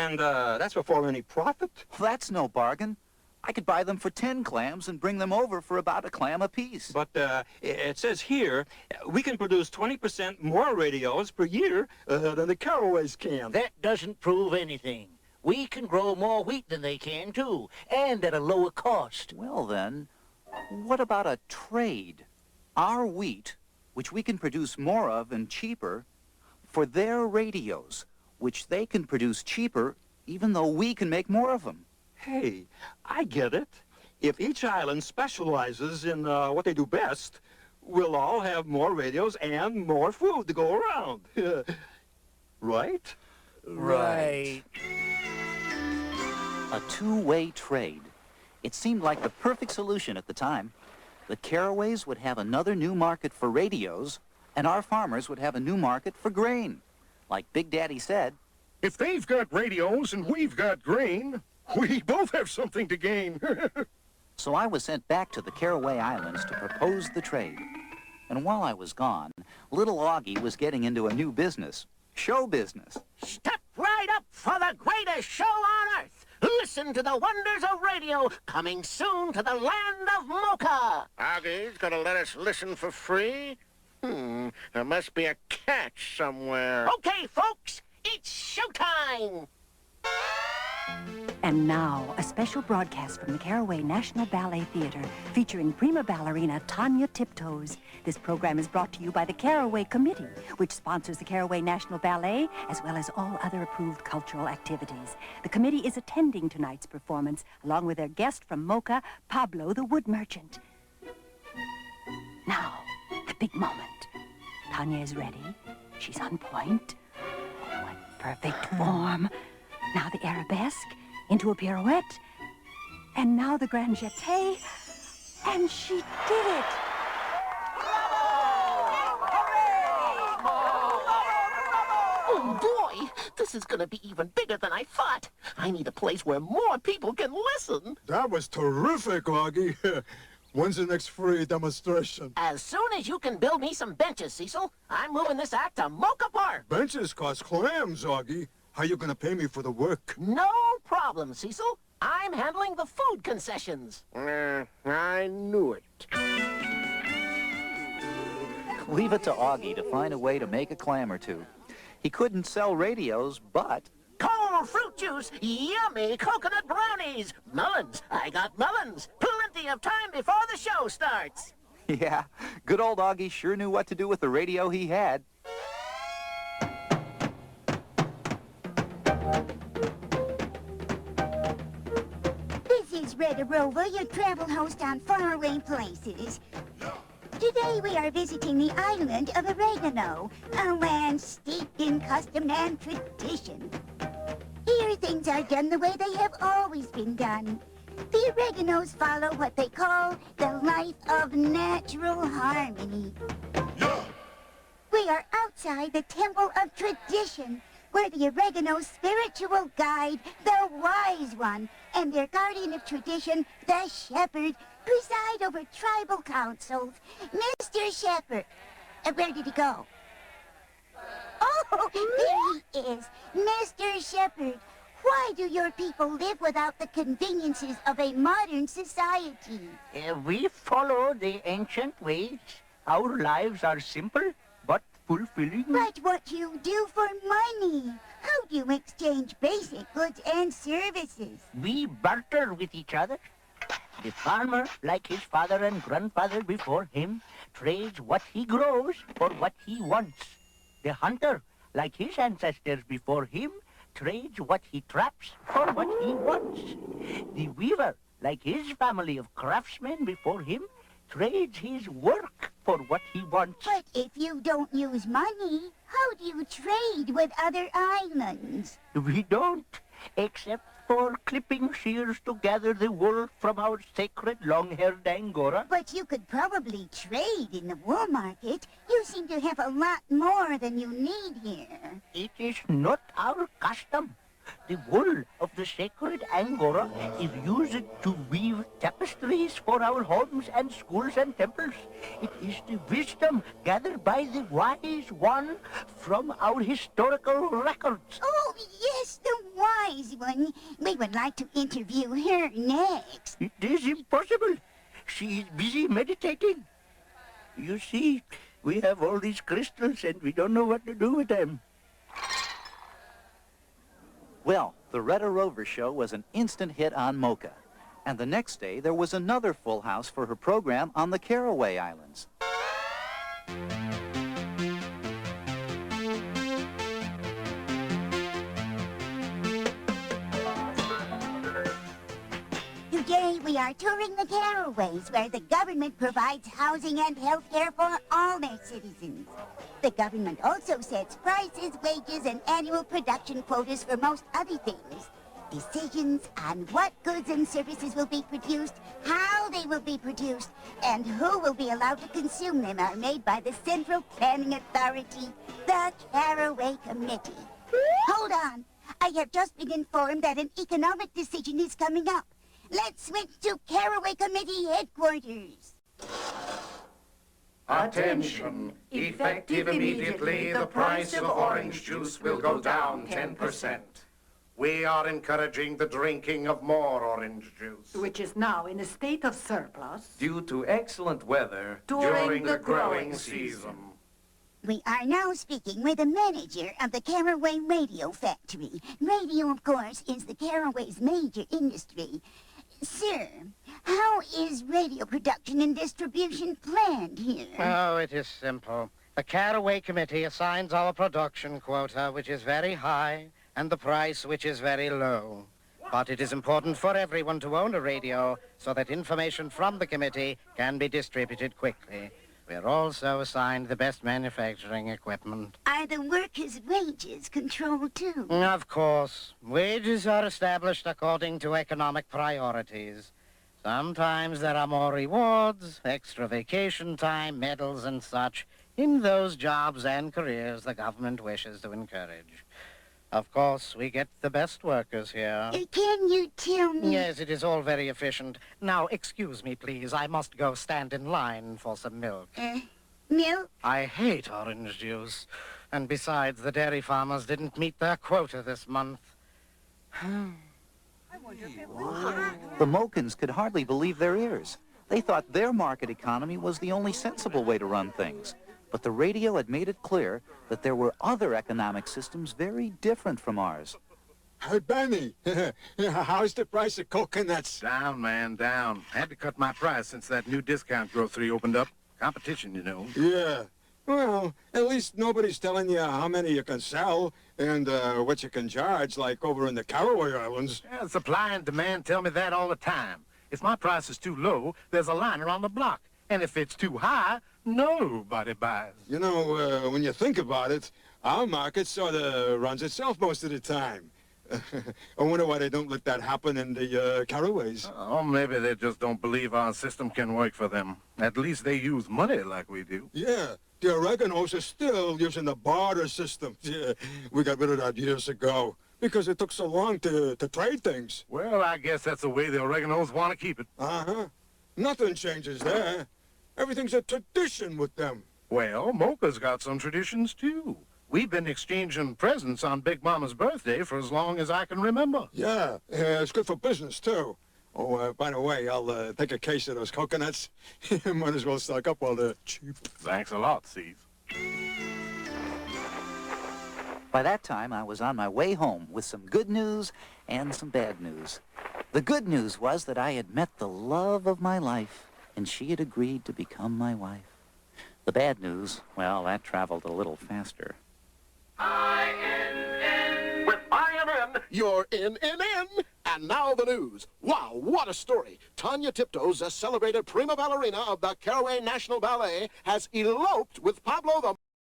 And that's before any profit? That's no bargain. I could buy them for 10 clams and bring them over for about a clam apiece. But it says here we can produce 20% more radios per year than the Caraways can. That doesn't prove anything. We can grow more wheat than they can, too, and at a lower cost. Well, then, what about a trade? Our wheat, which we can produce more of and cheaper, for their radios, which they can produce cheaper, even though we can make more of them. Hey, I get it. If each island specializes in what they do best, we'll all have more radios and more food to go around. Right? Right. A two-way trade. It seemed like the perfect solution at the time. The Caraways would have another new market for radios, and our farmers would have a new market for grain. Like Big Daddy said, if they've got radios and we've got grain, we both have something to gain. So I was sent back to the Caraway Islands to propose the trade. And while I was gone, little Augie was getting into a new business, show business. Step right up for the greatest show on earth. Listen to the wonders of radio, coming soon to the land of Mocha. Augie's gonna let us listen for free? There must be a catch somewhere. Okay, folks, it's showtime. And now, a special broadcast from the Caraway National Ballet Theater featuring prima ballerina Tanya Tiptoes. This program is brought to you by the Caraway Committee, which sponsors the Caraway National Ballet as well as all other approved cultural activities. The committee is attending tonight's performance along with their guest from Mocha, Pablo the Wood Merchant. Now, the big moment. Tanya is ready. She's on point. Oh, what perfect form. Now the arabesque into a pirouette. And now the grand jeté. And she did it. Oh, boy, this is going to be even bigger than I thought. I need a place where more people can listen. That was terrific, Augie. When's the next free demonstration? As soon as you can build me some benches, Cecil, I'm moving this act to Mocha Park. Benches cost clams, Augie. How you gonna pay me for the work? No problem, Cecil. I'm handling the food concessions. I knew it. Leave it to Augie to find a way to make a clam or two. He couldn't sell radios, but... Cold fruit juice, yummy coconut brownies, melons. I got melons. Plenty of time before the show starts. Yeah, good old Augie sure knew what to do with the radio he had. This is Retta Rover, your travel host on Faraway Places. Today we are visiting the island of Oregano, a land steeped in custom and tradition. Here things are done the way they have always been done. The Oreganos follow what they call the life of natural harmony. We are outside the Temple of Tradition, where the Oregano spiritual guide, the Wise One, and their guardian of tradition, the Shepherd, preside over tribal councils. Mr. Shepherd, where did he go? Oh, there he is. Mr. Shepherd, why do your people live without the conveniences of a modern society? We follow the ancient ways. Our lives are simple but fulfilling. But what you do for money? How do you exchange basic goods and services? We barter with each other. The farmer, like his father and grandfather before him, trades what he grows for what he wants. The hunter, like his ancestors before him, trades what he traps for what he wants. The weaver, like his family of craftsmen before him, trades his work for what he wants. But if you don't use money, how do you trade with other islands? We don't, except for clipping shears to gather the wool from our sacred long-haired Angora. But you could probably trade in the wool market. You seem to have a lot more than you need here. It is not our custom. The wool of the sacred Angora is used to weave tapestries for our homes and schools and temples. It is the wisdom gathered by the Wise One from our historical records. Oh, yes, the Wise one. We would like to interview her next. It is impossible. She is busy meditating. You see, we have all these crystals and we don't know what to do with them. Well, the Retta Rover show was an instant hit on Mocha. And the next day, there was another full house for her program on the Caraway Islands. Today we are touring the Caraways, where the government provides housing and health care for all their citizens. The government also sets prices, wages, and annual production quotas for most other things. Decisions on what goods and services will be produced, how they will be produced, and who will be allowed to consume them are made by the Central Planning Authority, the Caraway Committee. Hold on. I have just been informed that an economic decision is coming up. Let's switch to Caraway Committee headquarters. Attention! Effective immediately, the price of orange juice will go down 10%. We are encouraging the drinking of more orange juice. Which is now in a state of surplus. Due to excellent weather During the growing growing season. We are now speaking with the manager of the Caraway Radio Factory. Radio, of course, is the Caraway's major industry. Sir, how is radio production and distribution planned here? Oh, it is simple. The Caraway Committee assigns our production quota, which is very high, and the price, which is very low. But it is important for everyone to own a radio so that information from the committee can be distributed quickly. We're also assigned the best manufacturing equipment. Are the workers' wages controlled too? Of course. Wages are established according to economic priorities. Sometimes there are more rewards, extra vacation time, medals, and such in those jobs and careers the government wishes to encourage. Of course, we get the best workers here. Can you tell me? Yes, it is all very efficient. Now, excuse me, please. I must go stand in line for some milk. Milk? I hate orange juice. And besides, the dairy farmers didn't meet their quota this month. The Mokans could hardly believe their ears. They thought their market economy was the only sensible way to run things. But the radio had made it clear that there were other economic systems very different from ours. Hey, Benny, how's the price of coconuts? Down, man, down. Had to cut my price since that new discount grocery opened up. Competition, you know. Yeah. Well, at least nobody's telling you how many you can sell and what you can charge, like over in the Caraway Islands. Yeah, supply and demand tell me that all the time. If my price is too low, there's a line around the block. And if it's too high, nobody buys. You know, when you think about it, our market sort of runs itself most of the time. I wonder why they don't let that happen in the Caraways. Oh, maybe they just don't believe our system can work for them. At least they use money like we do. Yeah, the oregano's are still using the barter system. Yeah, we got rid of that years ago because it took so long to trade things. Well, I guess that's the way the oreganos want to keep it. Uh-huh. Nothing changes there. Everything's a tradition with them. Well, Mocha's got some traditions, too. We've been exchanging presents on Big Mama's birthday for as long as I can remember. Yeah, it's good for business, too. Oh, by the way, I'll take a case of those coconuts. Might as well stock up while they're cheap. Thanks a lot, Steve. By that time, I was on my way home with some good news and some bad news. The good news was that I had met the love of my life, and she had agreed to become my wife. The bad news, well, that traveled a little faster. INN. With INN, you're in NN. And now the news. Wow, what a story. Tanya Tiptoes, a celebrated prima ballerina of the Caraway National Ballet, has eloped with Pablo the